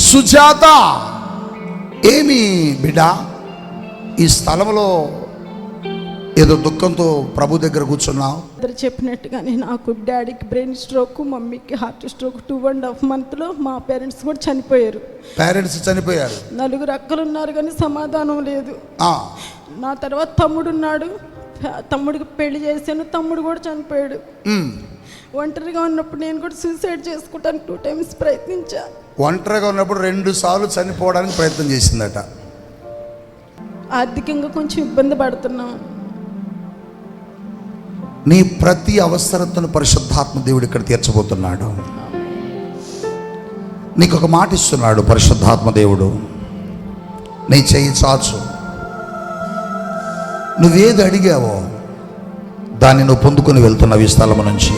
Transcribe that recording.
సుజాత ఏమి బిడ్డ ఈ స్థలంలో ఏదో దుఃఖంతో ప్రభు దగ్గర కూర్చున్నావు? ఇద్దరు చెప్పినట్టుగానే నాకు డాడీకి బ్రెయిన్ స్ట్రోక్, మమ్మీకి హార్ట్ స్ట్రోక్. 2.5 months మా పేరెంట్స్ కూడా చనిపోయారు. చనిపోయారు. 4 అక్కలు ఉన్నారు కానీ సమాధానం లేదు. నా తర్వాత తమ్ముడు ఉన్నాడు. తమ్ముడికి పెళ్లి చేశాను, తమ్ముడు కూడా చనిపోయాడు. ఒంటరిగా ఉన్నప్పుడు నేను కూడా సూసైడ్ చేసుకోవడానికి 2 times ప్రయత్నించా. ఒంటరిగా ఉన్నప్పుడు 2 సార్లు చనిపోవడానికి ప్రయత్నం చేసిందట. ఆర్థికంగా కొంచెం ఇబ్బంది పడుతున్నాం. నీ ప్రతి అవసరతను పరిశుద్ధాత్మ దేవుడు ఇక్కడ తీర్చబోతున్నాడు. నీకు ఒక మాట ఇస్తున్నాడు పరిశుద్ధాత్మ దేవుడు. నీ చెయ్యి చాచు. నువ్వేది అడిగావో దాన్ని నువ్వు పొందుకొని వెళ్తున్నావు ఈ స్థలం నుంచి.